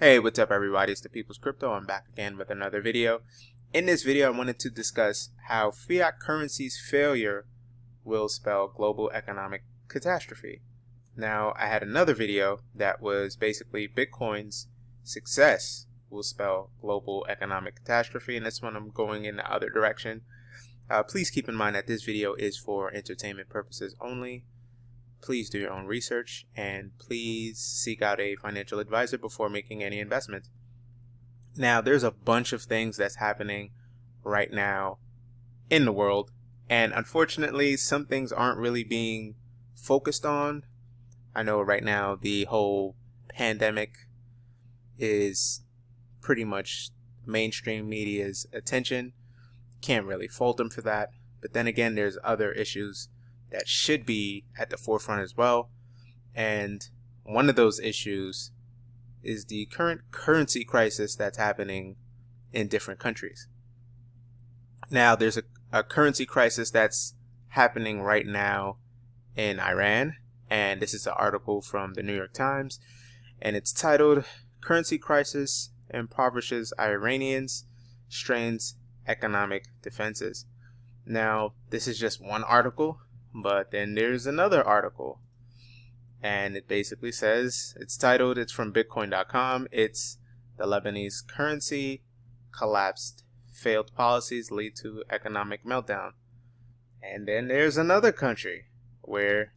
Hey, what's up everybody? It's the People's Crypto. I'm back again with another video. In this video, I wanted to discuss how fiat currency's failure will spell global economic catastrophe. Now, I had another video that was basically Bitcoin's success will spell global economic catastrophe, and this one I'm going in the other direction. Please keep in mind that this video is for entertainment purposes only. Please do your own research and please seek out a financial advisor before making any investments. Now, there's a bunch of things that's happening right now in the world, and unfortunately, some things aren't really being focused on. I know right now the whole pandemic is pretty much mainstream media's attention. Can't really fault them for that. But then again, there's other issues that should be at the forefront as well. And one of those issues is the current currency crisis that's happening in different countries. Now, there's a currency crisis that's happening right now in Iran. And this is an article from the New York Times. And it's titled, "Currency Crisis Impoverishes Iranians, Strains Economic Defenses." Now, this is just one article. But then there's another article, and it basically says, it's titled, it's from Bitcoin.com, it's "The Lebanese Currency Collapsed, Failed Policies Lead to Economic Meltdown." And then there's another country where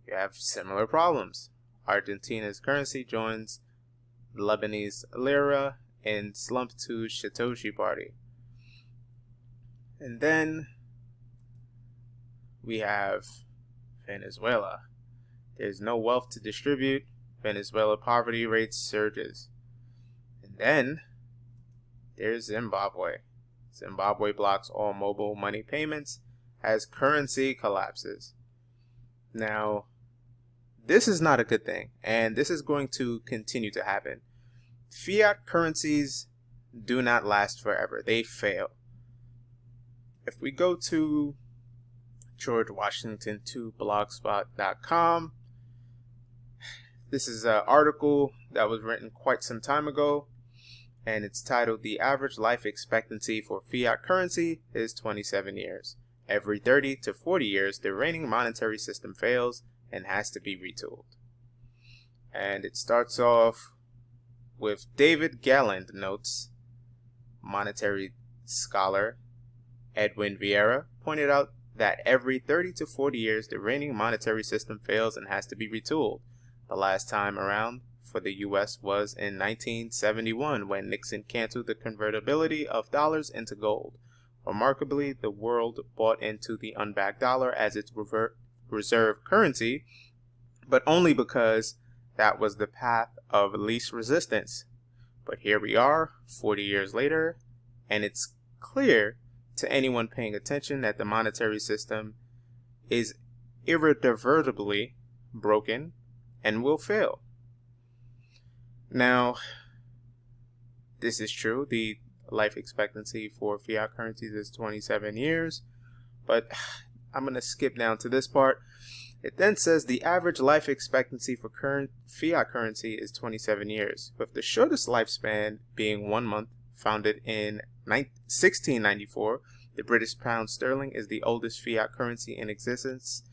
you have similar problems. Argentina's currency joins Lebanese lira in slump to Satoshi party. And then we have Venezuela. There's no wealth to distribute. Venezuela poverty rate surges. And then there's Zimbabwe. Zimbabwe blocks all mobile money payments as currency collapses. Now, this is not a good thing, and this is going to continue to happen. Fiat currencies do not last forever. They fail. If we go to GeorgeWashington2blogspot.com. This is an article that was written quite some time ago, and it's titled, "The Average Life Expectancy for Fiat Currency is 27 years. Every 30 to 40 years, the reigning monetary system fails and has to be retooled." And it starts off with David Galland notes, monetary scholar Edwin Vieira pointed out that every 30 to 40 years, the reigning monetary system fails and has to be retooled. The last time around for the U.S. was in 1971 when Nixon canceled the convertibility of dollars into gold. Remarkably, the world bought into the unbacked dollar as its reserve currency, but only because that was the path of least resistance. But here we are, 40 years later, and it's clear to anyone paying attention that the monetary system is irreversibly broken and will fail. Now, this is true. The life expectancy for fiat currencies is 27 years, but I'm going to skip down to this part. It then says the average life expectancy for current fiat currency is 27 years, with the shortest lifespan being 1 month. Founded in 1694, the British pound sterling is the oldest fiat currency in existence.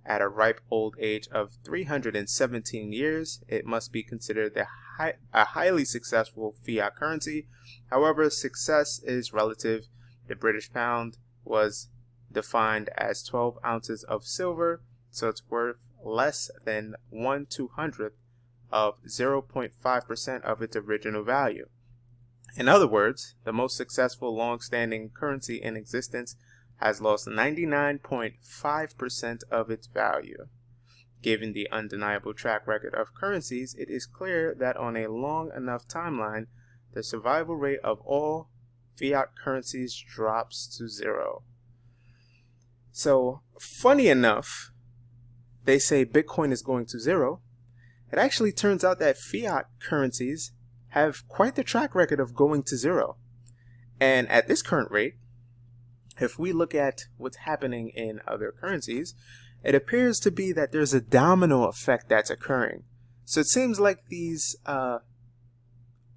At a ripe old age of 317 years, it must be considered a highly successful fiat currency. However, success is relative. The British pound was defined as 12 ounces of silver, so it's worth less than 1/200th of 0.5% of its original value. In other words, the most successful long-standing currency in existence has lost 99.5% of its value. Given the undeniable track record of currencies, it is clear that on a long enough timeline, the survival rate of all fiat currencies drops to zero. So, funny enough, they say Bitcoin is going to zero. It actually turns out that fiat currencies have quite the track record of going to zero. And at this current rate, if we look at what's happening in other currencies, it appears to be that there's a domino effect that's occurring. So it seems like these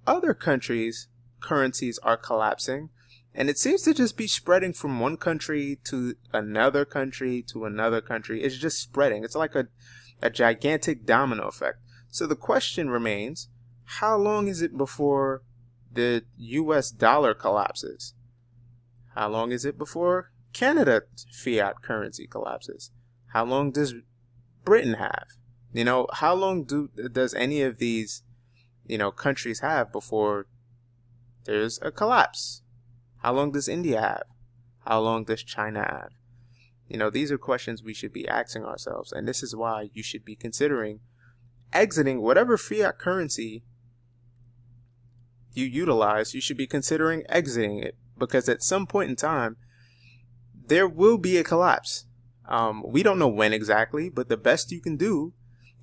other countries' currencies are collapsing, and it seems to just be spreading from one country to another country to another country. It's just spreading. It's like a gigantic domino effect. So the question remains, how long is it before the US dollar collapses? How long is it before Canada's fiat currency collapses? How long does Britain have? How long does any of these, countries have before there's a collapse? How long does India have? How long does China have? These are questions we should be asking ourselves, and this is why you should be considering exiting whatever fiat currency you utilize. You should be considering exiting it, because at some point in time, there will be a collapse. We don't know when exactly, but the best you can do,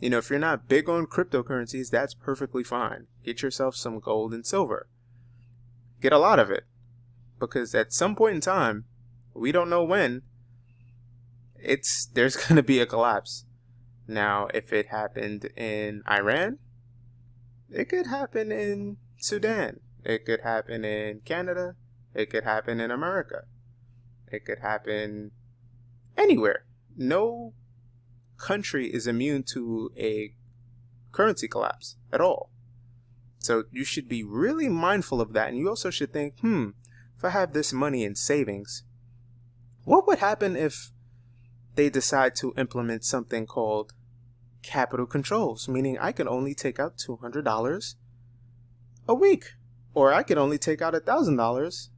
if you're not big on cryptocurrencies, that's perfectly fine. Get yourself some gold and silver. Get a lot of it. Because at some point in time, we don't know when, there's going to be a collapse. Now, if it happened in Iran, it could happen in Sudan. It could happen in Canada. It could happen in America. It could happen anywhere. No country is immune to a currency collapse at all. So you should be really mindful of that. And you also should think, if I have this money in savings, what would happen if they decide to implement something called capital controls, meaning I can only take out $200 a week, or I can only take out $1,000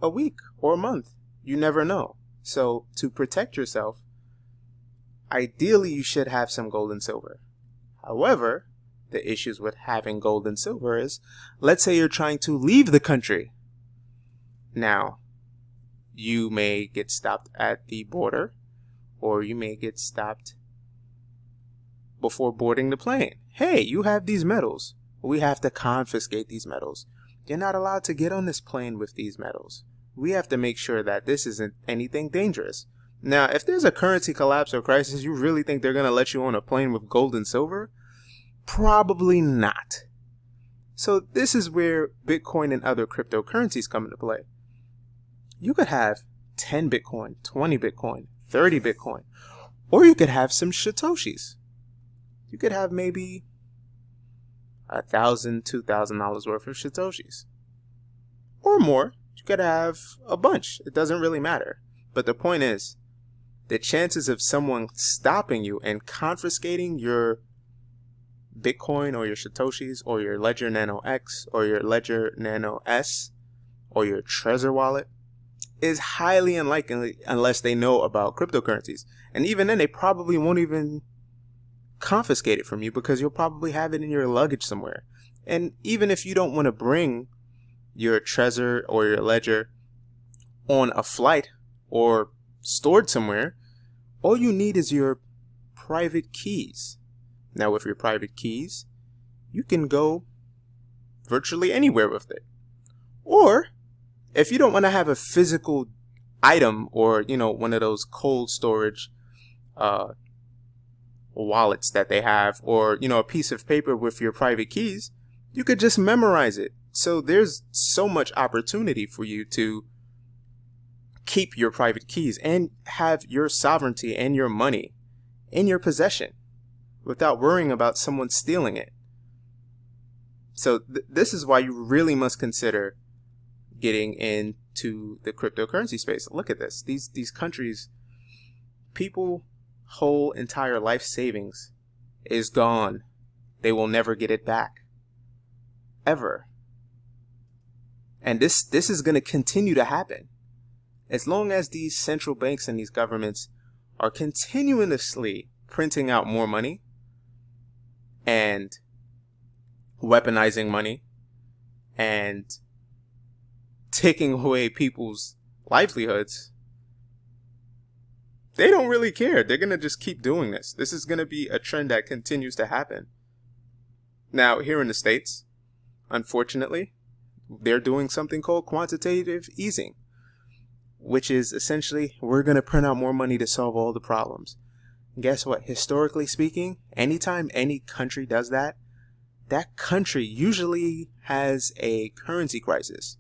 a week or a month. You never know. So to protect yourself, ideally you should have some gold and silver. However, the issues with having gold and silver is, let's say you're trying to leave the country. Now, you may get stopped at the border, or you may get stopped before boarding the plane. Hey, you have these metals. We have to confiscate these metals. You're not allowed to get on this plane with these metals. We have to make sure that this isn't anything dangerous. Now, if there's a currency collapse or crisis, you really think they're going to let you on a plane with gold and silver? Probably not. So this is where Bitcoin and other cryptocurrencies come into play. You could have 10 Bitcoin, 20 Bitcoin, 30 Bitcoin, or you could have some Satoshis. You could have maybe $1,000, $2,000 worth of Satoshis. Or more. You could have a bunch. It doesn't really matter. But the point is, the chances of someone stopping you and confiscating your Bitcoin or your Satoshis or your Ledger Nano X or your Ledger Nano S or your Trezor wallet is highly unlikely unless they know about cryptocurrencies. And even then, they probably won't even confiscate it from you because you'll probably have it in your luggage somewhere. And even if you don't want to bring your Trezor or your Ledger on a flight or stored somewhere, all you need is your private keys. Now, with your private keys, you can go virtually anywhere with it. Or if you don't want to have a physical item or, one of those cold storage wallets that they have, or, a piece of paper with your private keys, you could just memorize it. So there's so much opportunity for you to keep your private keys and have your sovereignty and your money in your possession without worrying about someone stealing it. So this is why you really must consider getting into the cryptocurrency space. Look at this. These countries, people whole entire life savings is gone. They will never get it back. Ever. And this is going to continue to happen. As long as these central banks and these governments are continuously printing out more money and weaponizing money and taking away people's livelihoods, they don't really care. They're going to just keep doing this. This is going to be a trend that continues to happen. Now, here in the States, unfortunately, they're doing something called quantitative easing, which is essentially, we're going to print out more money to solve all the problems. And guess what? Historically speaking, anytime any country does that, that country usually has a currency crisis,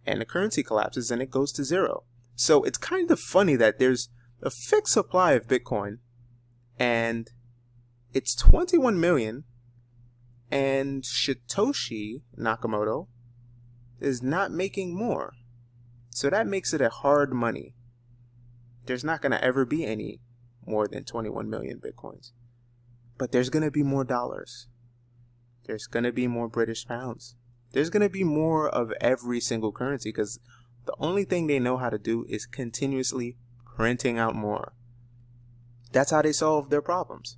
and the currency collapses and it goes to zero. So it's kind of funny that there's a fixed supply of Bitcoin and it's 21 million, and Satoshi Nakamoto is not making more. So that makes it a hard money. There's not going to ever be any more than 21 million Bitcoins. But there's going to be more dollars. There's going to be more British pounds. There's going to be more of every single currency, because the only thing they know how to do is continuously printing out more. That's how they solve their problems.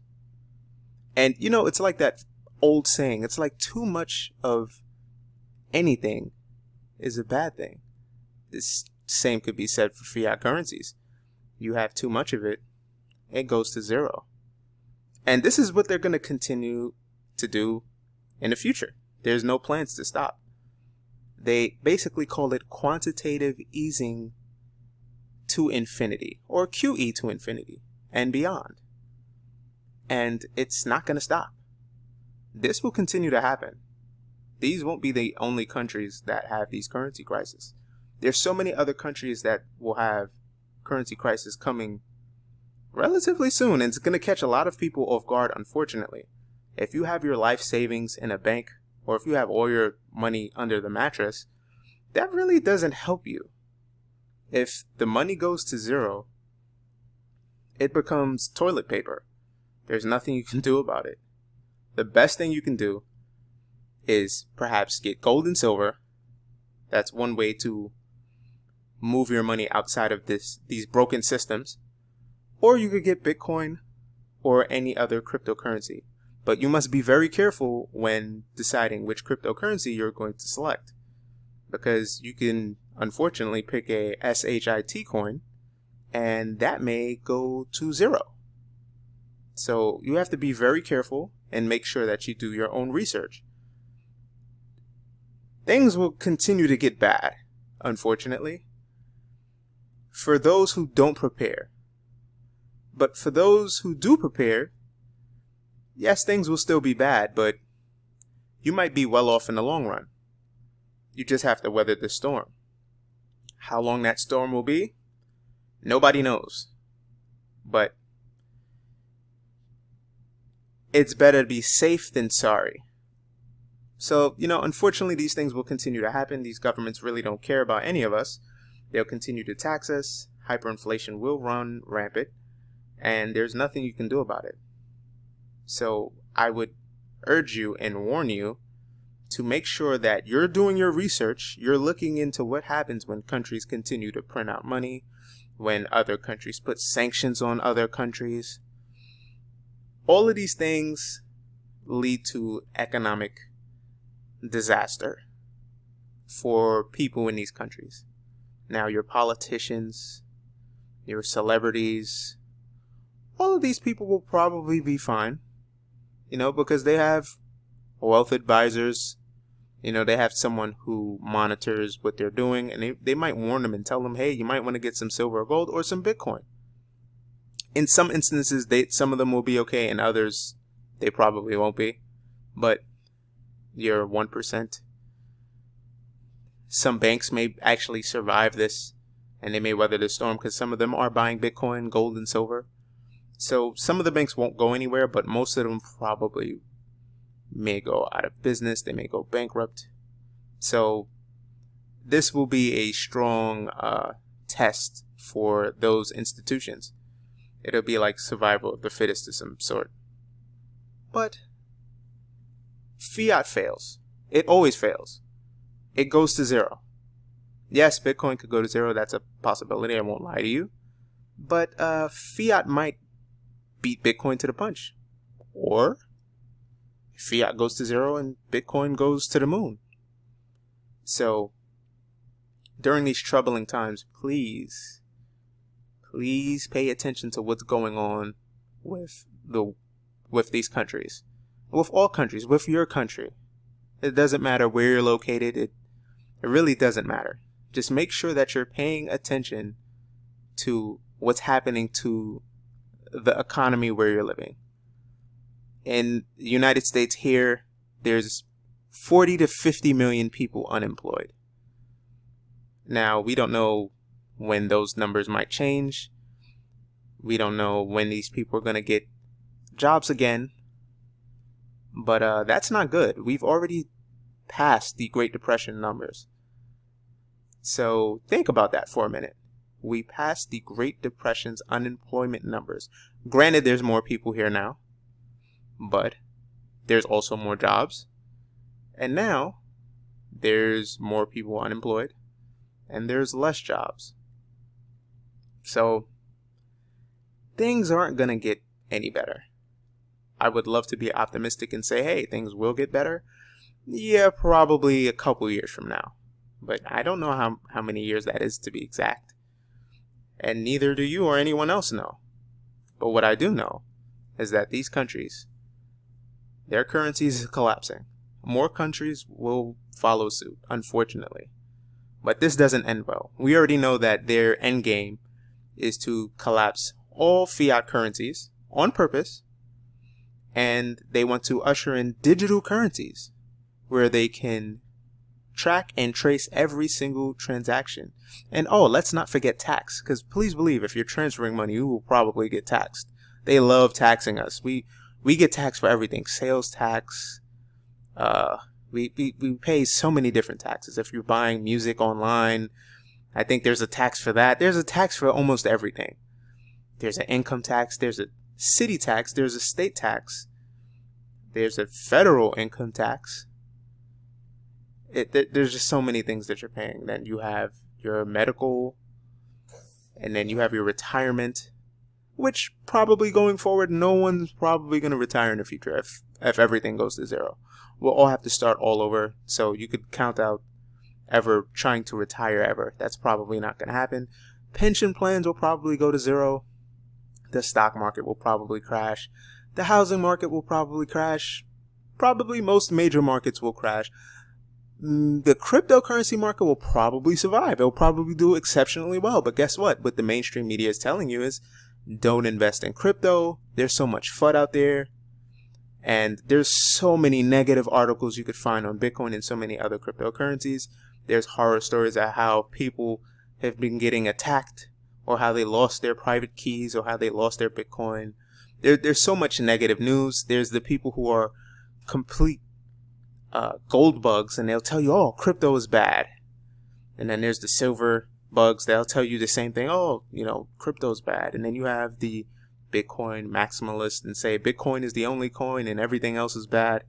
And you know, it's like that old saying, it's like too much of anything is a bad thing. This same could be said for fiat currencies. You have too much of it, it goes to zero. And this is what they're going to continue to do in the future. There's no plans to stop. They basically call it quantitative easing to infinity, or QE to infinity and beyond. And it's not going to stop. This will continue to happen. These won't be the only countries that have these currency crises. There's so many other countries that will have currency crisis coming relatively soon, and it's going to catch a lot of people off guard, unfortunately. If you have your life savings in a bank, or if you have all your money under the mattress, that really doesn't help you. If the money goes to zero, it becomes toilet paper. There's nothing you can do about it. The best thing you can do is perhaps get gold and silver. That's one way to move your money outside of these broken systems. Or you could get Bitcoin or any other cryptocurrency. But you must be very careful when deciding which cryptocurrency you're going to select, because you can unfortunately pick a SHIT coin and that may go to zero. So you have to be very careful and make sure that you do your own research. Things will continue to get bad, unfortunately, for those who don't prepare. But for those who do prepare, yes, things will still be bad, but you might be well off in the long run. You just have to weather the storm. How long that storm will be, nobody knows. But it's better to be safe than sorry. So, you know, unfortunately, these things will continue to happen. These governments really don't care about any of us. They'll continue to tax us. Hyperinflation will run rampant, and there's nothing you can do about it. So I would urge you and warn you to make sure that you're doing your research. You're looking into what happens when countries continue to print out money, when other countries put sanctions on other countries. All of these things lead to economic disaster for people in these countries. Now, your politicians, your celebrities, all of these people will probably be fine, you know, because they have wealth advisors. You know, they have someone who monitors what they're doing, and they might warn them and tell them, hey, you might want to get some silver or gold or some Bitcoin. In some instances, some of them will be okay, and others, they probably won't be. But your 1%, some banks may actually survive this, and they may weather the storm, because some of them are buying Bitcoin, gold, and silver. So some of the banks won't go anywhere, but most of them probably may go out of business. They may go bankrupt. So this will be a strong test for those institutions. It'll be like survival of the fittest of some sort. But fiat fails. It always fails. It goes to zero. Yes, Bitcoin could go to zero. That's a possibility. I won't lie to you. But fiat might beat Bitcoin to the punch. Or fiat goes to zero and Bitcoin goes to the moon. So during these troubling times, please pay attention to what's going on with these countries, with all countries, with your country. It doesn't matter where you're located. It really doesn't matter. Just make sure that you're paying attention to what's happening to the economy where you're living. In the United States here, there's 40 to 50 million people unemployed. Now, we don't know when those numbers might change. We don't know when these people are going to get jobs again. But that's not good. We've already passed the Great Depression numbers. So think about that for a minute. We passed the Great Depression's unemployment numbers. Granted, there's more people here now, but there's also more jobs. And now there's more people unemployed and there's less jobs. So things aren't going to get any better. I would love to be optimistic and say, hey, things will get better. Yeah, probably a couple years from now. But I don't know how many years that is, to be exact. And neither do you or anyone else know. But what I do know is that these countries, their currencies is collapsing. More countries will follow suit, unfortunately. But this doesn't end well. We already know that their end game is to collapse all fiat currencies on purpose. And they want to usher in digital currencies where they can track and trace every single transaction. And let's not forget tax, because please believe if you're transferring money, you will probably get taxed. They love taxing us. We get taxed for everything. Sales tax. We pay so many different taxes. If you're buying music online, I think there's a tax for that. There's a tax for almost everything. There's an income tax. There's a city tax. There's a state tax. There's a federal income tax. There's just so many things that you're paying. Then you have your medical, and then you have your retirement, which probably going forward, no one's probably going to retire in the future if everything goes to zero. We'll all have to start all over. So you could count out ever trying to retire ever. That's probably not going to happen. Pension plans will probably go to zero. The stock market will probably crash. The housing market will probably crash. Probably most major markets will crash. The cryptocurrency market will probably survive. It'll probably do exceptionally well. But guess what? What the mainstream media is telling you is don't invest in crypto. There's so much FUD out there. And there's so many negative articles you could find on Bitcoin and so many other cryptocurrencies. There's horror stories of how people have been getting attacked, or how they lost their private keys, or how they lost their Bitcoin. There's so much negative news. There's the people who are complete gold bugs, and they'll tell you, crypto is bad. And then there's the silver bugs. They'll tell you the same thing. Crypto's bad. And then you have the Bitcoin maximalist and say Bitcoin is the only coin and everything else is bad.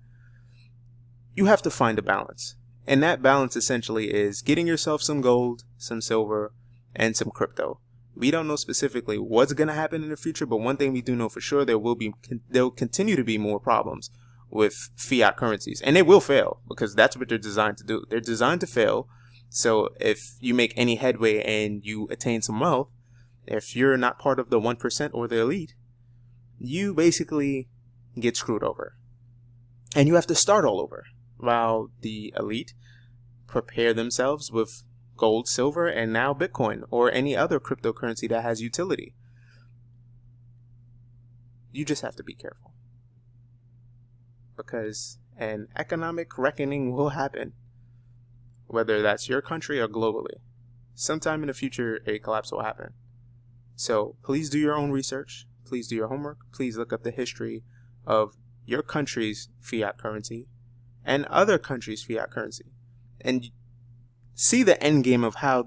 You have to find a balance. And that balance essentially is getting yourself some gold, some silver, and some crypto. We don't know specifically what's going to happen in the future, but one thing we do know for sure, there'll continue to be more problems with fiat currencies, and they will fail because that's what they're designed to do. They're designed to fail. So if you make any headway and you attain some wealth, if you're not part of the 1% or the elite, you basically get screwed over. And you have to start all over, while the elite prepare themselves with gold, silver, and now Bitcoin or any other cryptocurrency that has utility. You just have to be careful, because an economic reckoning will happen, whether that's your country or globally. Sometime in the future, a collapse will happen. So please do your own research. Please do your homework. Please look up the history of your country's fiat currency and other countries' fiat currency, and see the end game of how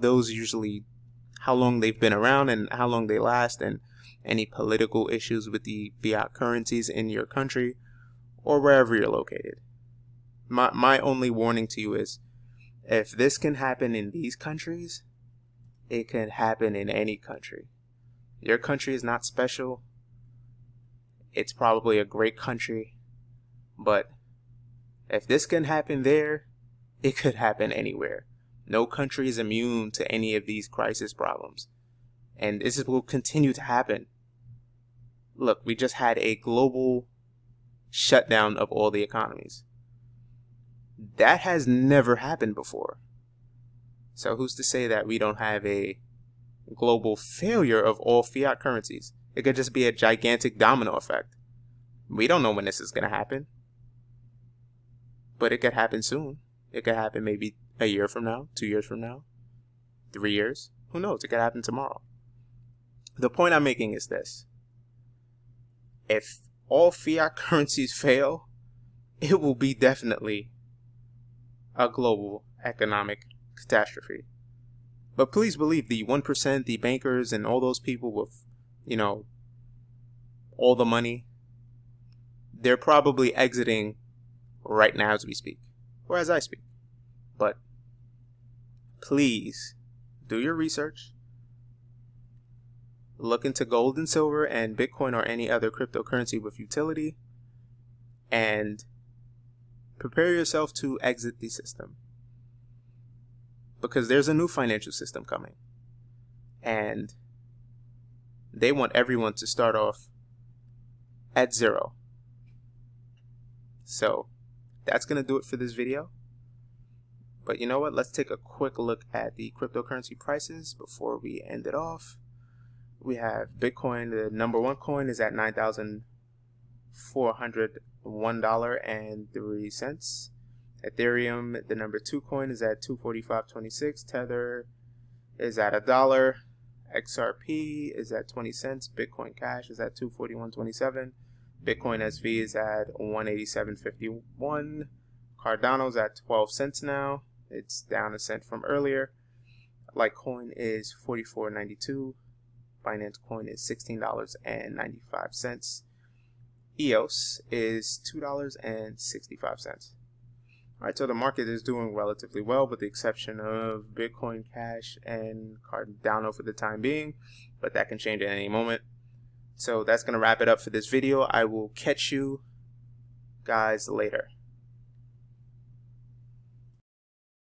long they've been around and how long they last, and any political issues with the fiat currencies in your country or wherever you're located. My only warning to you is, if this can happen in these countries, it can happen in any country. Your country is not special. It's probably a great country, but if this can happen there, it could happen anywhere. No country is immune to any of these crisis problems, and this will continue to happen. Look, we just had a global shutdown of all the economies. That has never happened before. So who's to say that we don't have a global failure of all fiat currencies? It could just be a gigantic domino effect. We don't know when this is going to happen. but it could happen soon. It could happen maybe a year from now, 2 years from now, 3 years. Who knows? It could happen tomorrow. The point I'm making is this. If all fiat currencies fail, it will be definitely a global economic catastrophe. But please believe the 1%, the bankers, and all those people with, all the money, they're probably exiting right now as we speak, or as I speak. But please do your research. Look into gold and silver and Bitcoin or any other cryptocurrency with utility, and prepare yourself to exit the system, because there's a new financial system coming, and they want everyone to start off at zero. So that's going to do it for this video. But you know what? Let's take a quick look at the cryptocurrency prices before we end it off. We have Bitcoin, the number one coin, is at $9,401.03. Ethereum, the number two coin, is at $245.26. Tether is at $1. XRP is at 20 cents. Bitcoin Cash is at $241.27. Bitcoin SV is at $187.51. Cardano's at 12 cents now. It's down a cent from earlier. Litecoin is $44.92. Binance Coin is $16.95. EOS is $2.65. Alright, so the market is doing relatively well, with the exception of Bitcoin Cash and Cardano for the time being, but that can change at any moment. So that's going to wrap it up for this video. I will catch you guys later.